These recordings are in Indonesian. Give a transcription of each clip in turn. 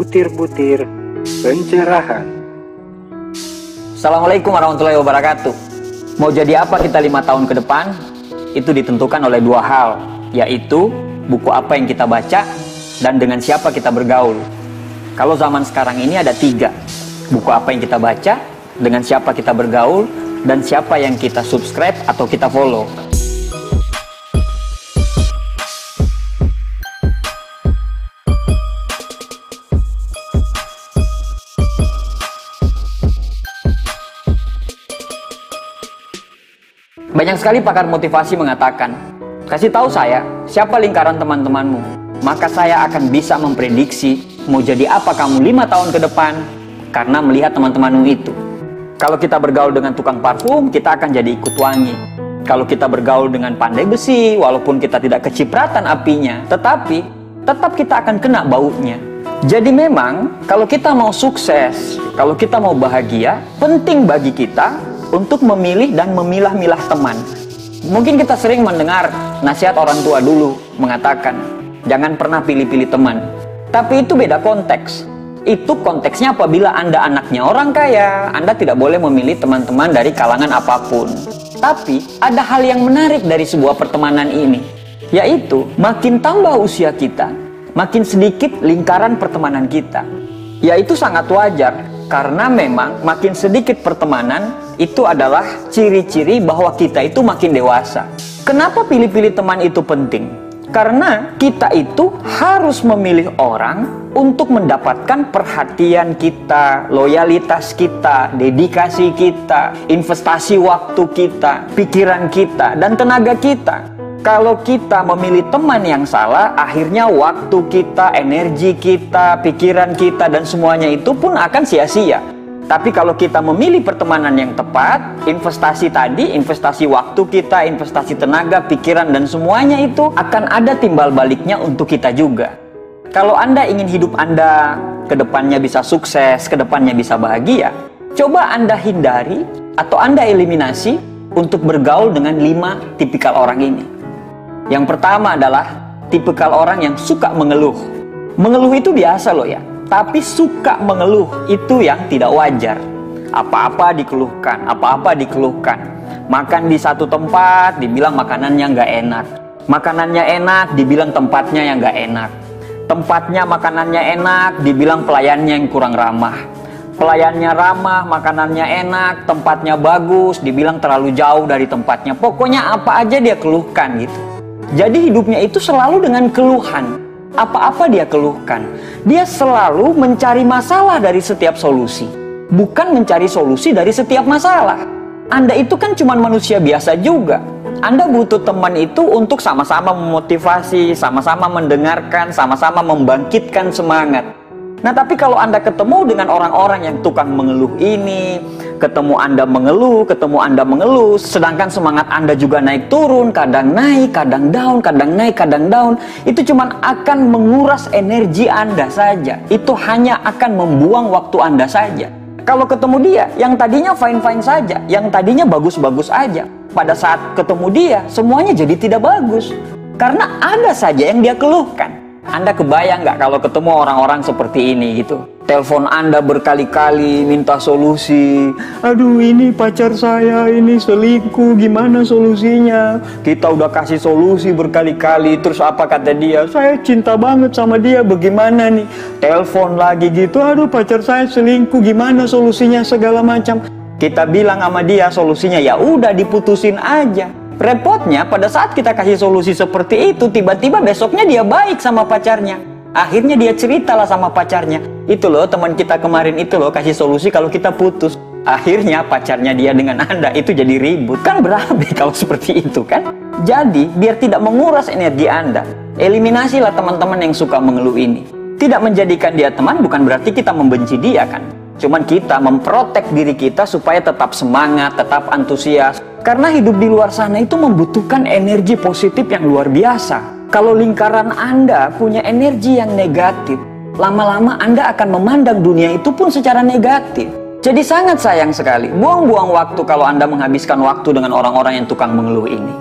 butir-butir pencerahan. Assalamualaikum warahmatullahi wabarakatuh. Mau jadi apa kita 5 tahun ke depan? Itu ditentukan oleh 2 hal, yaitu buku apa yang kita baca dan dengan siapa kita bergaul. Kalau zaman sekarang ini ada 3, buku apa yang kita baca, dengan siapa kita bergaul, dan siapa yang kita subscribe atau kita follow. Banyak sekali pakar motivasi mengatakan, kasih tahu saya siapa lingkaran teman-temanmu, maka saya akan bisa memprediksi mau jadi apa kamu 5 tahun ke depan karena melihat teman-temanmu itu. Kalau kita bergaul dengan tukang parfum, kita akan jadi ikut wangi. Kalau kita bergaul dengan pandai besi, walaupun kita tidak kecipratan apinya, tetapi tetap kita akan kena baunya. Jadi memang kalau kita mau sukses, kalau kita mau bahagia, penting bagi kita untuk memilih dan memilah-milah teman. Mungkin kita sering mendengar nasihat orang tua dulu mengatakan, jangan pernah pilih-pilih teman. Tapi itu beda konteks. Itu konteksnya apabila Anda anaknya orang kaya, Anda tidak boleh memilih teman-teman dari kalangan apapun. Tapi ada hal yang menarik dari sebuah pertemanan ini, yaitu makin tambah usia kita, makin sedikit lingkaran pertemanan kita. Yaitu sangat wajar, karena memang makin sedikit pertemanan, itu adalah ciri-ciri bahwa kita itu makin dewasa. Kenapa pilih-pilih teman itu penting? Karena kita itu harus memilih orang untuk mendapatkan perhatian kita, loyalitas kita, dedikasi kita, investasi waktu kita, pikiran kita, dan tenaga kita. Kalau kita memilih teman yang salah, akhirnya waktu kita, energi kita, pikiran kita, dan semuanya itu pun akan sia-sia. Tapi kalau kita memilih pertemanan yang tepat, investasi tadi, investasi waktu kita, investasi tenaga, pikiran, dan semuanya itu akan ada timbal baliknya untuk kita juga. Kalau Anda ingin hidup Anda ke depannya bisa sukses, ke depannya bisa bahagia, coba Anda hindari atau Anda eliminasi untuk bergaul dengan 5 tipikal orang ini. Yang pertama adalah tipikal orang yang suka mengeluh. Mengeluh itu biasa loh ya. Tapi suka mengeluh itu yang tidak wajar. Apa-apa dikeluhkan, apa-apa dikeluhkan. Makan di satu tempat, dibilang makanannya nggak enak. Makanannya enak, dibilang tempatnya yang nggak enak. Tempatnya makanannya enak, dibilang pelayannya yang kurang ramah. Pelayannya ramah, makanannya enak, tempatnya bagus, dibilang terlalu jauh dari tempatnya. Pokoknya apa aja dia keluhkan gitu. Jadi hidupnya itu selalu dengan keluhan. Apa-apa dia keluhkan. Dia selalu mencari masalah dari setiap solusi, bukan mencari solusi dari setiap masalah. Anda itu kan cuma manusia biasa juga. Anda butuh teman itu untuk sama-sama memotivasi, sama-sama mendengarkan, sama-sama membangkitkan semangat. Nah, tapi kalau Anda ketemu dengan orang-orang yang tukang mengeluh ini, ketemu Anda mengeluh, sedangkan semangat Anda juga naik turun, kadang naik, kadang down, kadang naik, kadang down, itu cuma akan menguras energi Anda saja. Itu hanya akan membuang waktu Anda saja. Kalau ketemu dia, yang tadinya fine-fine saja, yang tadinya bagus-bagus aja, pada saat ketemu dia, semuanya jadi tidak bagus. Karena ada saja yang dia keluhkan. Anda kebayang nggak kalau ketemu orang-orang seperti ini gitu? Telepon Anda berkali-kali minta solusi. Aduh, ini pacar saya ini selingkuh, gimana solusinya? Kita udah kasih solusi berkali-kali, terus apa kata dia? Saya cinta banget sama dia, bagaimana nih? Telepon lagi gitu, aduh pacar saya selingkuh, gimana solusinya, segala macam. Kita bilang sama dia solusinya, ya udah diputusin aja. Repotnya pada saat kita kasih solusi seperti itu, tiba-tiba besoknya dia baik sama pacarnya. Akhirnya dia ceritalah sama pacarnya, itu loh teman kita kemarin itu loh kasih solusi kalau kita putus. Akhirnya pacarnya dia dengan Anda itu jadi ribut. Kan berabe kalau seperti itu kan. Jadi biar tidak menguras energi Anda, eliminasilah teman-teman yang suka mengeluh ini. Tidak menjadikan dia teman bukan berarti kita membenci dia kan. Cuman kita memprotek diri kita supaya tetap semangat, tetap antusias. Karena hidup di luar sana itu membutuhkan energi positif yang luar biasa. Kalau lingkaran Anda punya energi yang negatif, lama-lama Anda akan memandang dunia itu pun secara negatif. Jadi sangat sayang sekali, buang-buang waktu kalau Anda menghabiskan waktu dengan orang-orang yang tukang mengeluh ini.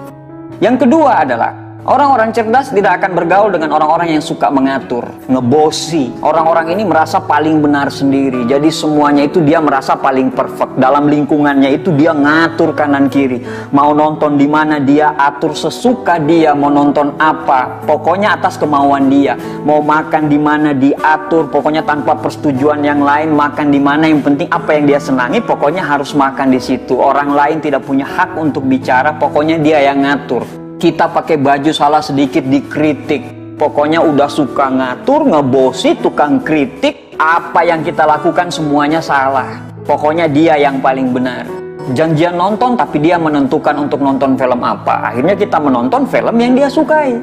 Yang kedua adalah, Orang-orang cerdas tidak akan bergaul dengan orang-orang yang suka mengatur, ngebosi. Orang-orang ini merasa paling benar sendiri. Jadi semuanya itu dia merasa paling perfect. Dalam lingkungannya itu dia ngatur kanan kiri. Mau nonton di mana dia atur sesuka dia, mau nonton apa, pokoknya atas kemauan dia. Mau makan di mana diatur, pokoknya tanpa persetujuan yang lain. Makan di mana, yang penting apa yang dia senangi, pokoknya harus makan di situ. Orang lain tidak punya hak untuk bicara, pokoknya dia yang ngatur. Kita pakai baju salah sedikit dikritik. Pokoknya udah suka ngatur, ngebosi, tukang kritik. Apa yang kita lakukan semuanya salah. Pokoknya dia yang paling benar. Janjian nonton tapi dia menentukan untuk nonton film apa. Akhirnya kita menonton film yang dia sukai.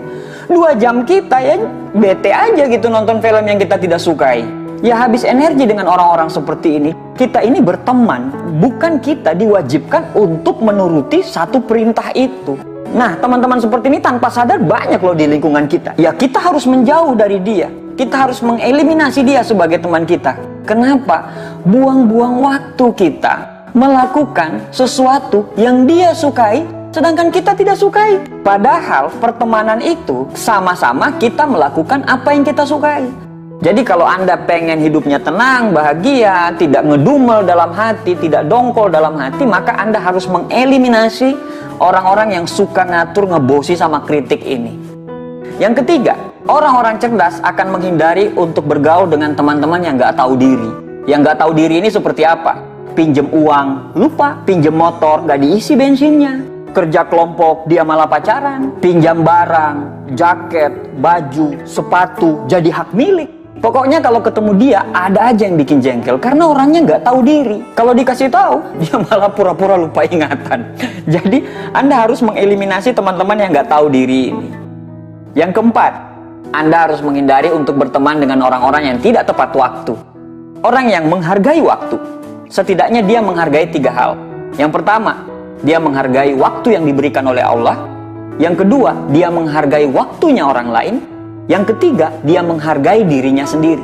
2 jam kita ya bete aja gitu nonton film yang kita tidak sukai. Ya habis energi dengan orang-orang seperti ini. Kita ini berteman, bukan kita diwajibkan untuk menuruti satu perintah itu. Nah, teman-teman seperti ini tanpa sadar banyak loh di lingkungan kita. Ya, kita harus menjauh dari dia. Kita harus mengeliminasi dia sebagai teman kita. Kenapa? Buang-buang waktu kita melakukan sesuatu yang dia sukai, sedangkan kita tidak sukai. Padahal pertemanan itu sama-sama kita melakukan apa yang kita sukai. Jadi kalau Anda pengen hidupnya tenang, bahagia, tidak ngedumel dalam hati, tidak dongkol dalam hati, maka Anda harus mengeliminasi orang-orang yang suka ngatur, ngebosi sama kritik ini. Yang ketiga, orang-orang cerdas akan menghindari untuk bergaul dengan teman-teman yang nggak tahu diri. Yang nggak tahu diri ini seperti apa? Pinjem uang, lupa. Pinjem motor, nggak diisi bensinnya. Kerja kelompok, dia malah pacaran. Pinjam barang, jaket, baju, sepatu, jadi hak milik. Pokoknya kalau ketemu dia, ada aja yang bikin jengkel. Karena orangnya nggak tahu diri. Kalau dikasih tahu, dia malah pura-pura lupa ingatan. Jadi, Anda harus mengeliminasi teman-teman yang nggak tahu diri ini. Yang keempat, Anda harus menghindari untuk berteman dengan orang-orang yang tidak tepat waktu. Orang yang menghargai waktu. Setidaknya dia menghargai 3 hal. Yang pertama, dia menghargai waktu yang diberikan oleh Allah. Yang kedua, dia menghargai waktunya orang lain. Yang ketiga, dia menghargai dirinya sendiri.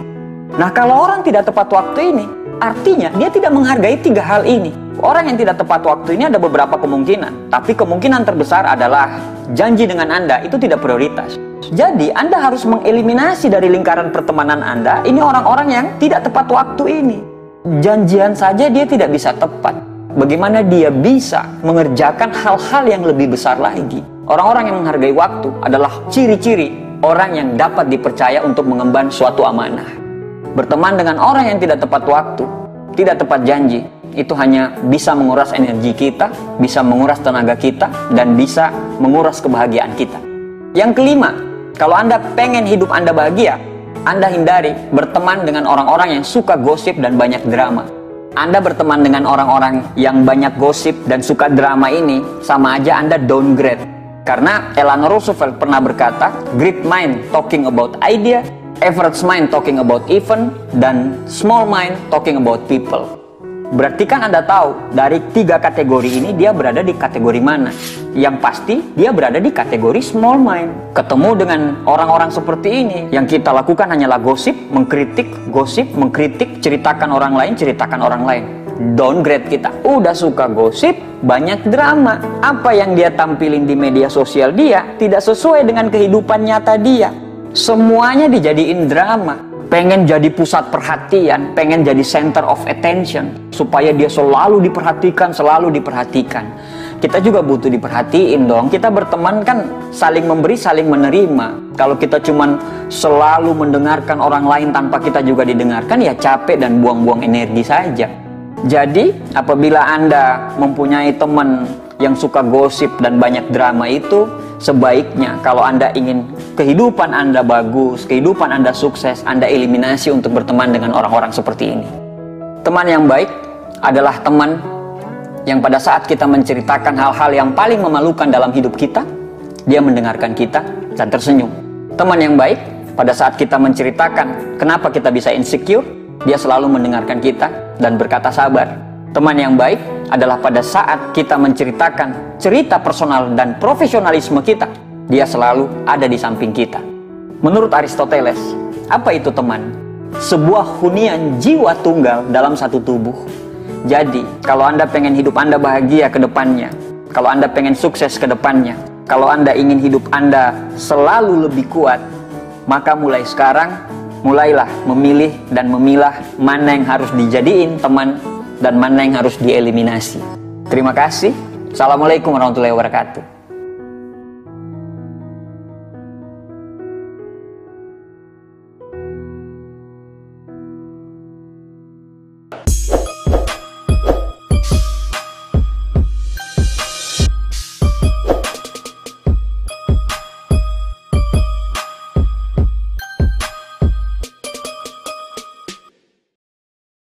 Nah, kalau orang tidak tepat waktu ini, artinya dia tidak menghargai 3 hal ini. Orang yang tidak tepat waktu ini ada beberapa kemungkinan. Tapi kemungkinan terbesar adalah janji dengan Anda itu tidak prioritas. Jadi, Anda harus mengeliminasi dari lingkaran pertemanan Anda, ini orang-orang yang tidak tepat waktu ini. Janjian saja dia tidak bisa tepat. Bagaimana dia bisa mengerjakan hal-hal yang lebih besar lagi? Orang-orang yang menghargai waktu adalah ciri-ciri orang yang dapat dipercaya untuk mengemban suatu amanah. Berteman dengan orang yang tidak tepat waktu, tidak tepat janji, itu hanya bisa menguras energi kita, bisa menguras tenaga kita, dan bisa menguras kebahagiaan kita. Yang kelima, kalau Anda pengen hidup Anda bahagia, Anda hindari berteman dengan orang-orang yang suka gosip dan banyak drama. Anda berteman dengan orang-orang yang banyak gosip dan suka drama ini, sama aja Anda downgrade. Karena Eleanor Roosevelt pernah berkata, great mind talking about idea, average mind talking about event, dan small mind talking about people. Berarti kan Anda tahu, dari 3 kategori ini dia berada di kategori mana? Yang pasti dia berada di kategori small mind. Ketemu dengan orang-orang seperti ini, yang kita lakukan hanyalah gosip, mengkritik, ceritakan orang lain, downgrade kita. Udah suka gosip, banyak drama. Apa yang dia tampilin di media sosial dia tidak sesuai dengan kehidupan nyata dia. Semuanya dijadiin drama. Pengen jadi pusat perhatian, pengen jadi center of attention, supaya dia selalu diperhatikan. Kita juga butuh diperhatiin dong. Kita berteman kan saling memberi, saling menerima. Kalau kita cuman selalu mendengarkan orang lain tanpa kita juga didengarkan, ya capek dan buang-buang energi saja. Jadi, apabila Anda mempunyai teman yang suka gosip dan banyak drama itu, sebaiknya kalau Anda ingin kehidupan Anda bagus, kehidupan Anda sukses, Anda eliminasi untuk berteman dengan orang-orang seperti ini. Teman yang baik adalah teman yang pada saat kita menceritakan hal-hal yang paling memalukan dalam hidup kita, dia mendengarkan kita dan tersenyum. Teman yang baik pada saat kita menceritakan kenapa kita bisa insecure, dia selalu mendengarkan kita dan berkata sabar. Teman yang baik adalah pada saat kita menceritakan cerita personal dan profesionalisme kita, dia selalu ada di samping kita. Menurut Aristoteles, apa itu teman? Sebuah hunian jiwa tunggal dalam satu tubuh. Jadi, kalau Anda pengen hidup Anda bahagia ke depannya, kalau Anda pengen sukses ke depannya, Kalau Anda ingin hidup Anda selalu lebih kuat, maka mulai sekarang, mulailah memilih dan memilah mana yang harus dijadiin teman dan mana yang harus dieliminasi. Terima kasih. Assalamualaikum warahmatullahi wabarakatuh.